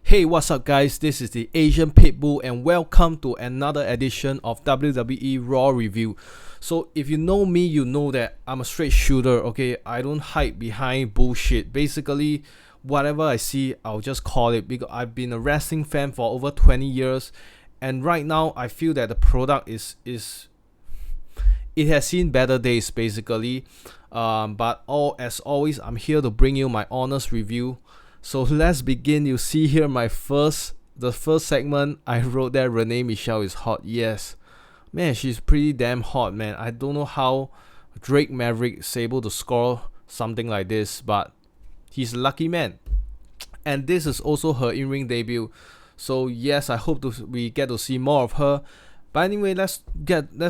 Hey, what's up guys, this is the Asian Pitbull and welcome to another edition of WWE Raw Review. So if you know me, you know that I'm a straight shooter, okay? I don't hide behind bullshit. Basically, whatever I see, I'll just call it because I've been a wrestling fan for over 20 years and right now I feel that the product it has seen better days basically. But as always, I'm here to bring you my honest review. So let's begin. You see here the first segment. I wrote that Rey Mysterio is hot. Yes, man, she's pretty damn hot, man. I don't know how Drake Maverick is able to score something like this, but he's a lucky man. And this is also her in-ring debut. So yes, I hope we get to see more of her. But anyway, let's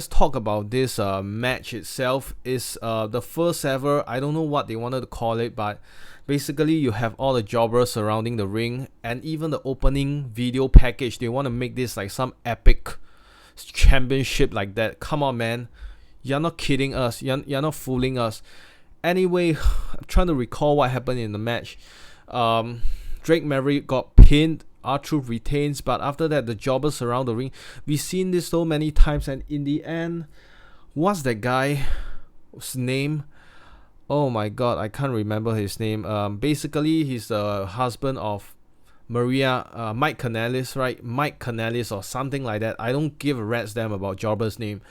talk about this match itself. It's the first ever. I don't know what they wanted to call it, but basically you have all the jobbers surrounding the ring, and even the opening video package. They want to make this like some epic championship like that. Come on, man, you're not kidding us. You're not fooling us. Anyway, I'm trying to recall what happened in the match. Drake Maverick got pinned. R-Truth retains, but after that the jobbers surround the ring. We've seen this so many times, and in the end, what's that guy's name? Oh my god, I can't remember his name. Basically he's the husband of Maria, Mike Kanellis, right? Mike Kanellis or something like that. I don't give a rat's damn about jobber's name.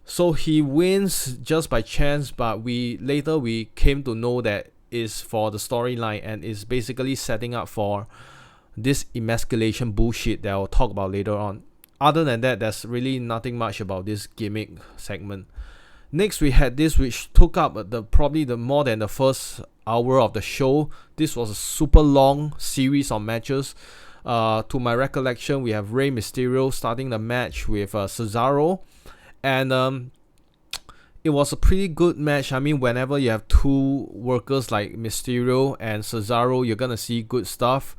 So he wins just by chance, but we came to know that is for the storyline and is basically setting up for this emasculation bullshit that I'll talk about later on. Other than that, there's really nothing much about this gimmick segment. Next, we had this, which took up probably more than the first hour of the show. This was a super long series of matches. To my recollection, we have Rey Mysterio starting the match with Cesaro, and it was a pretty good match. I mean, whenever you have two workers like Mysterio and Cesaro, you're gonna see good stuff.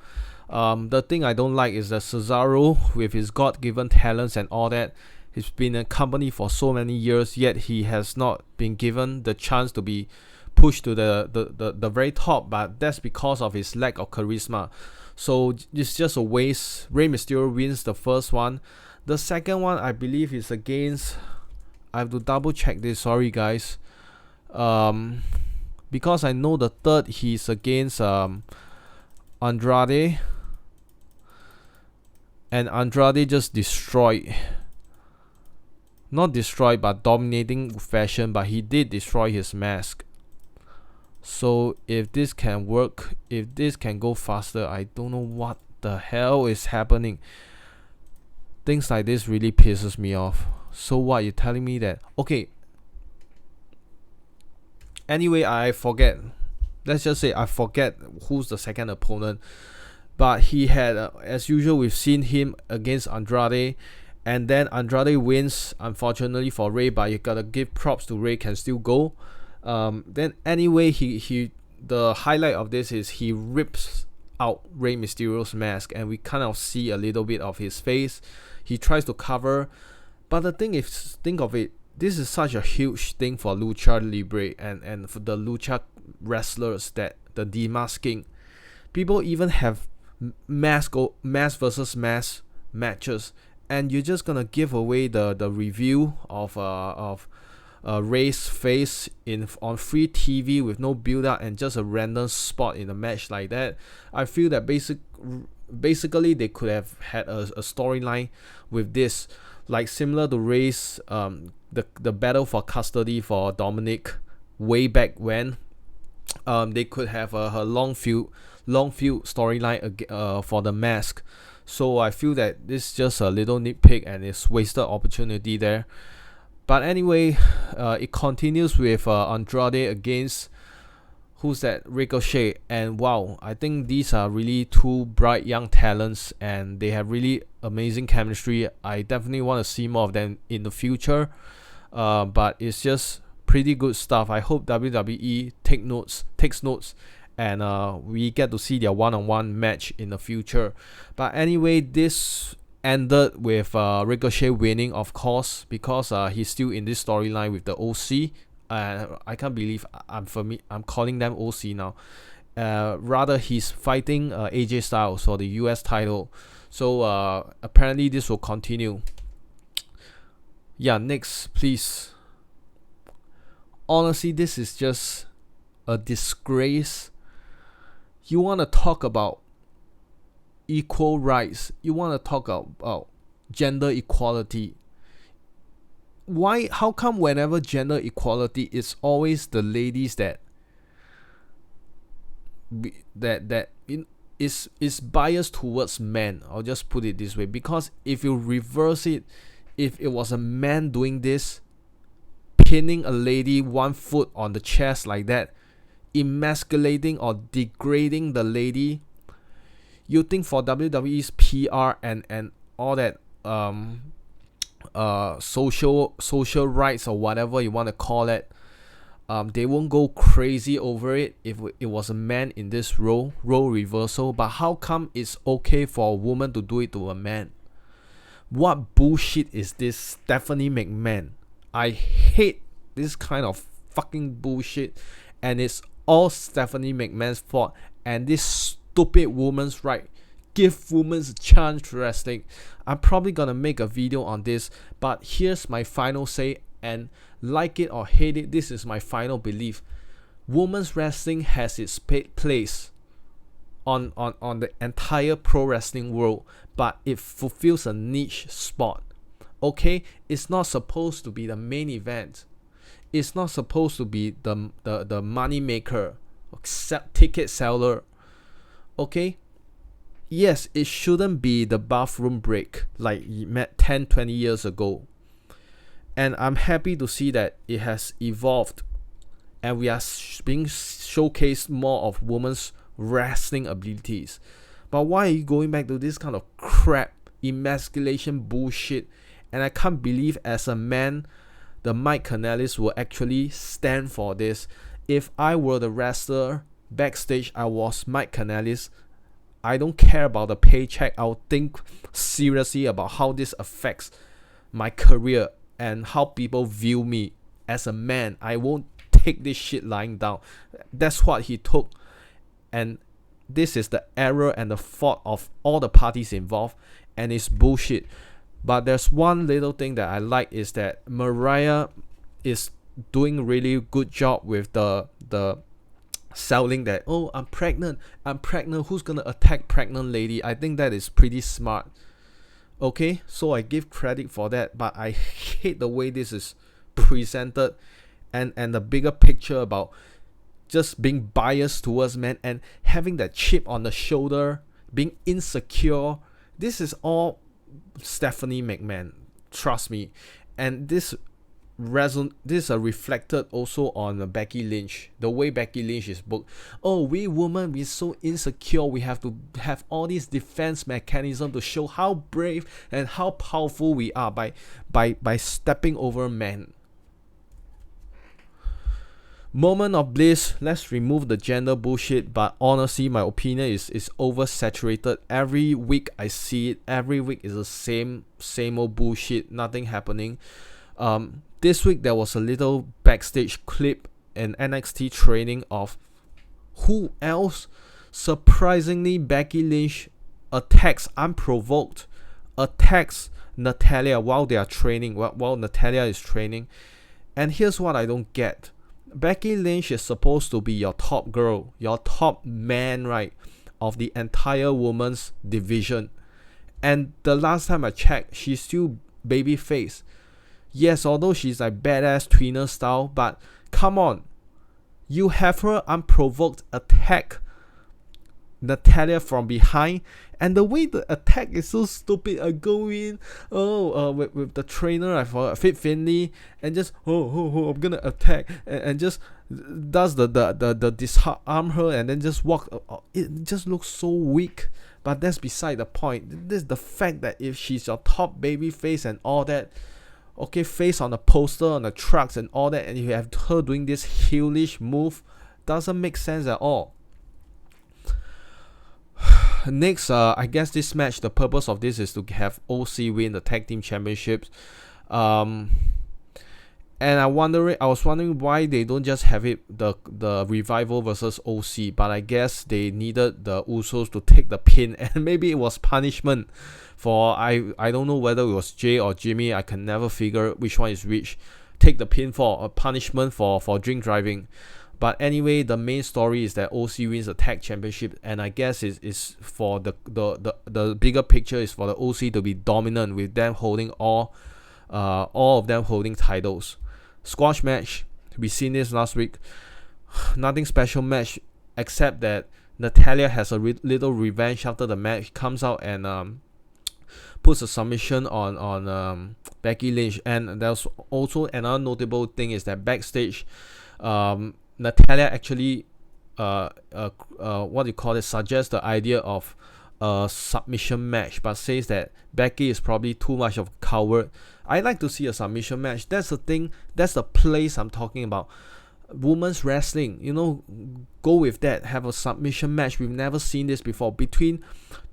The thing I don't like is that Cesaro, with his God-given talents and all that, he's been in a company for so many years, yet he has not been given the chance to be pushed to the very top, but that's because of his lack of charisma. So it's just a waste. Rey Mysterio wins the first one. The second one, I believe, is against... I have to double check this, sorry guys. Because I know the third, he's against Andrade. And Andrade just not destroyed, but dominating fashion, but he did destroy his mask. So if this can work, if this can go faster, I don't know what the hell is happening. Things like this really pisses me off. So what, you're telling me that, okay, anyway, I forget, let's just say I forget who's the second opponent. But he had, as usual, we've seen him against Andrade, and then Andrade wins, unfortunately for Rey, but you gotta give props to Rey, can still go. Then anyway, the highlight of this is he rips out Rey Mysterio's mask, and we kind of see a little bit of his face. He tries to cover, but the thing is, think of it, this is such a huge thing for Lucha Libre and for the Lucha wrestlers, that the demasking. People even have mass versus mass matches, and you're just gonna give away the review of Rey's face on free TV with no build up and just a random spot in a match like that. I feel that basically they could have had a storyline with this, like similar to Rey's the battle for custody for Dominic way back when. They could have her long feud storyline for the mask. So I feel that this is just a little nitpick and it's wasted opportunity there. But anyway, it continues with Andrade against, who's that, Ricochet. And wow, I think these are really two bright young talents and they have really amazing chemistry. I definitely want to see more of them in the future. But it's just pretty good stuff. I hope WWE takes notes and we get to see their one-on-one match in the future. But anyway, this ended with Ricochet winning, of course, because he's still in this storyline with the OC. I can't believe I'm calling them OC now. Rather, he's fighting AJ Styles for the US title. So apparently this will continue. Yeah, next, please. Honestly, this is just a disgrace. You want to talk about equal rights. You want to talk about gender equality. Why? How come whenever gender equality, it's always the ladies that is biased towards men? I'll just put it this way, because if you reverse it, if it was a man doing this, pinning a lady 1 foot on the chest like that, emasculating or degrading the lady, you think for WWE's PR and all that social rights or whatever you want to call it, they won't go crazy over it if it was a man in this role reversal? But how come it's okay for a woman to do it to a man? What bullshit is this, Stephanie McMahon? I hate this kind of fucking bullshit, and it's all Stephanie McMahon's fault and this stupid woman's right. Give women a chance to wrestling. I'm probably gonna make a video on this, but here's my final say, and like it or hate it, this is my final belief. Women's wrestling has its place on the entire pro wrestling world, but it fulfills a niche spot. Okay, it's not supposed to be the main event. It's not supposed to be the money maker, ticket seller. Okay, yes, it shouldn't be the bathroom break like 10-20 years ago. And I'm happy to see that it has evolved, and we are being showcased more of women's wrestling abilities. But why are you going back to this kind of crap, emasculation bullshit? And I can't believe as a man, the Mike Kanellis will actually stand for this. If I were the wrestler backstage, I was Mike Kanellis, I don't care about the paycheck. I'll think seriously about how this affects my career and how people view me as a man. I won't take this shit lying down. That's what he took, and this is the error and the fault of all the parties involved, and it's bullshit. But there's one little thing that I like, is that Mariah is doing really good job with the selling that, oh, I'm pregnant, who's gonna attack pregnant lady? I think that is pretty smart. Okay, so I give credit for that, but I hate the way this is presented, and the bigger picture about just being biased towards men and having that chip on the shoulder, being insecure. This is all Stephanie McMahon, trust me. And this is reflected also on Becky Lynch, the way Becky Lynch is booked. Oh, we women, we're so insecure, we have to have all these defense mechanism to show how brave and how powerful we are by stepping over men. Moment of bliss, let's remove the gender bullshit. But honestly, my opinion is oversaturated. Every week I see it, every week is the same old bullshit, nothing happening. This week there was a little backstage clip in NXT training of who else? Surprisingly, Becky Lynch attacks unprovoked, attacks Natalya while they are training, while Natalya is training. And here's what I don't get. Becky Lynch is supposed to be your top girl, your top man, right, of the entire women's division. And the last time I checked, she's still babyface. Yes, although she's like badass tweener style, but come on, you have her unprovoked attack Natalya from behind, and the way the attack is so stupid. I go in, with the trainer, I forgot, Fit Finley, and just I'm gonna attack, and just does the disarm her, and then just walk. It just looks so weak. But that's beside the point. This is the fact that if she's your top baby face and all that, okay, face on the poster, on the trucks and all that, and you have her doing this heelish move, doesn't make sense at all. Next, I guess this match, the purpose of this is to have OC win the tag team championships. And I was wondering why they don't just have it the Revival versus OC, but I guess they needed the Usos to take the pin, and maybe it was punishment for I don't know whether it was Jay or Jimmy. I can never figure which one is which. Take the pin for a punishment for drink driving. But anyway, the main story is that OC wins the tag championship, and I guess is for the bigger picture is for the OC to be dominant with them holding all of them holding titles. Squash match, we seen this last week. Nothing special match except that Natalya has a little revenge after the match. Comes out and puts a submission on Becky Lynch. And there's also another notable thing is that backstage, Natalya actually suggests the idea of a submission match, but says that Becky is probably too much of a coward. I like to see a submission match. That's the thing. That's the place I'm talking about. Women's wrestling, go with that. Have a submission match. We've never seen this before between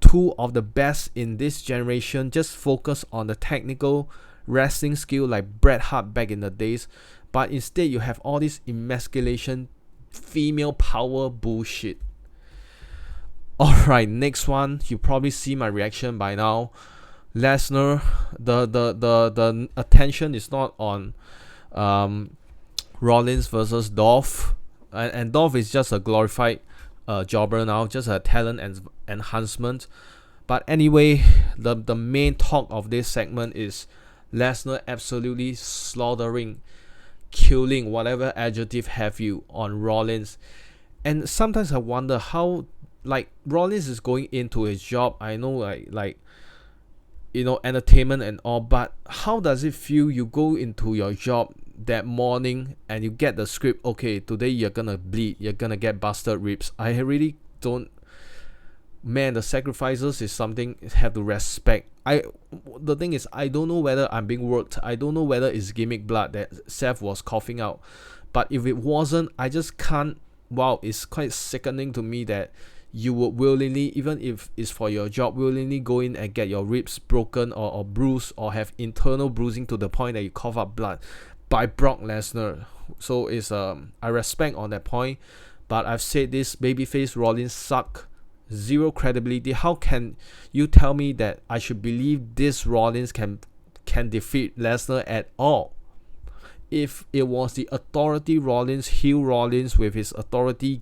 two of the best in this generation. Just focus on the technical wrestling skill like Bret Hart back in the days, but instead you have all this emasculation, female power bullshit. Alright, next one. You probably see my reaction by now. Lesnar, the attention is not on Rollins versus Dolph, and Dolph is just a glorified jobber now, just a talent enhancement. But anyway, the main talk of this segment is Lesnar absolutely slaughtering, killing, whatever adjective have you, on Rollins. And sometimes I wonder how, like, Rollins is going into his job. I know, like entertainment and all, but how does it feel? You go into your job that morning and you get the script. Okay, today you're gonna bleed, you're gonna get busted ribs. I really don't. Man, the sacrifices is something you have to respect. The thing is, I don't know whether I'm being worked. I don't know whether it's gimmick blood that Seth was coughing out. But if it wasn't, I just can't. Wow, it's quite sickening to me that you would willingly, even if it's for your job, willingly go in and get your ribs broken or bruised or have internal bruising to the point that you cough up blood by Brock Lesnar. So it's I respect on that point, but I've said this, babyface Rollins suck, zero credibility. How can you tell me that I should believe this Rollins can defeat Lesnar at all? If it was the authority Rollins, heel Rollins with his authority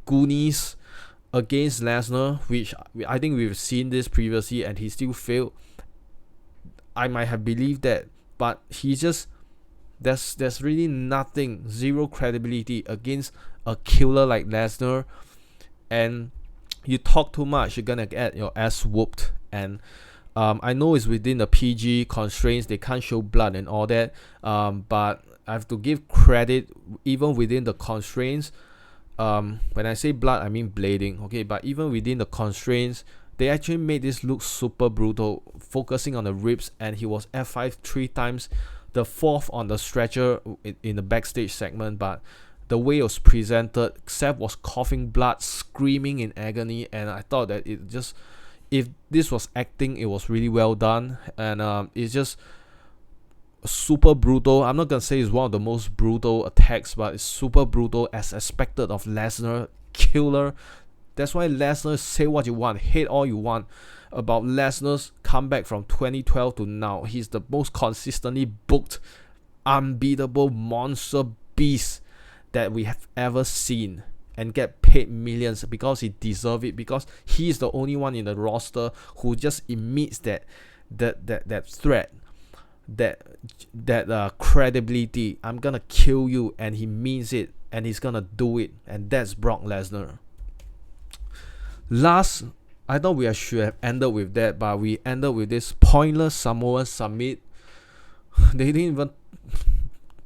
goonies against Lesnar, which I think we've seen this previously and he still failed, I might have believed that. But he's just, there's really nothing, zero credibility against a killer like Lesnar. And you talk too much, you're gonna get your ass whooped. And I know it's within the PG constraints, they can't show blood and all that, but I have to give credit, even within the constraints. When I say blood, I mean blading, okay? But even within the constraints, they actually made this look super brutal, focusing on the ribs, and he was F5 3 times, the fourth on the stretcher in the backstage segment. But the way it was presented, Seth was coughing blood, screaming in agony, and I thought that it just, if this was acting, it was really well done. And it's just super brutal. I'm not gonna say it's one of the most brutal attacks, but it's super brutal as expected of Lesnar, killer. That's why Lesnar, say what you want, hate all you want about Lesnar's comeback from 2012 to now. He's the most consistently booked, unbeatable monster beast that we have ever seen, and get paid millions because he deserves it, because he's the only one in the roster who just emits that threat, that credibility. I'm gonna kill you, and he means it, and he's gonna do it, and that's Brock Lesnar. Last, I thought we should have ended with that, but we ended with this pointless Samoan Summit. They didn't even,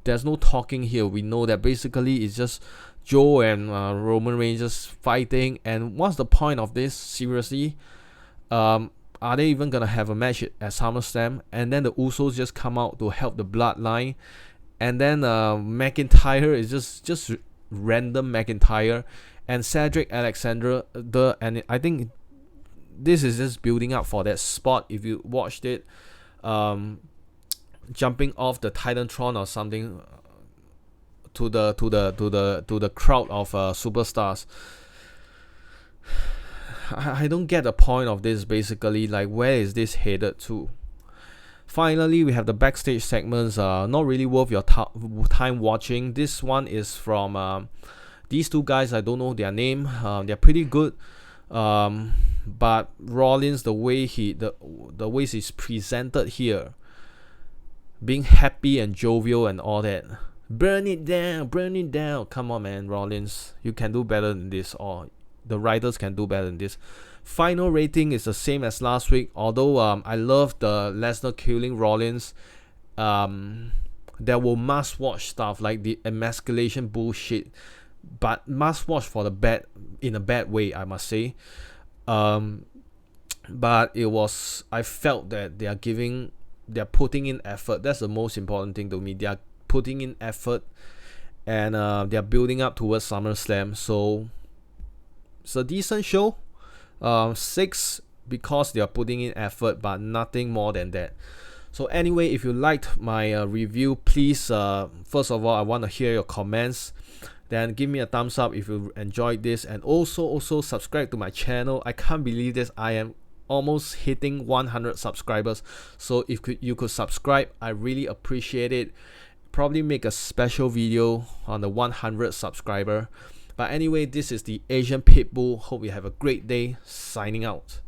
there's no talking here. We know that basically it's just Joe and Roman Reigns just fighting, and what's the point of this? Seriously, are they even gonna have a match at SummerSlam? And then the Usos just come out to help the Bloodline, and then McIntyre is just random McIntyre, and Cedric Alexander, and I think this is just building up for that spot. If you watched it, jumping off the Titantron or something to the crowd of superstars. I don't get the point of this. Basically, like, where is this headed to? Finally, we have the backstage segments. Not really worth your time watching. This one is from these two guys. I don't know their name. They're pretty good. But Rollins, the way he's presented here, being happy and jovial and all that. Burn it down. Come on, man, Rollins, you can do better than this, or the writers can do better than this. Final rating is the same as last week, although I love the Lesnar killing Rollins. There were must-watch stuff like the emasculation bullshit, but must-watch for the bad, in a bad way, I must say. But it was, I felt that they're putting in effort. That's the most important thing to me. They are putting in effort, and they're building up towards SummerSlam. So it's a decent show. 6 because they are putting in effort, but nothing more than that. So anyway, if you liked my review, please, first of all, I want to hear your comments. Then give me a thumbs up if you enjoyed this, and also subscribe to my channel. I can't believe this. I am almost hitting 100 subscribers. So if you could subscribe, I really appreciate it. Probably make a special video on the 100 subscriber. But anyway, this is the Asian Pitbull. Hope you have a great day. Signing out.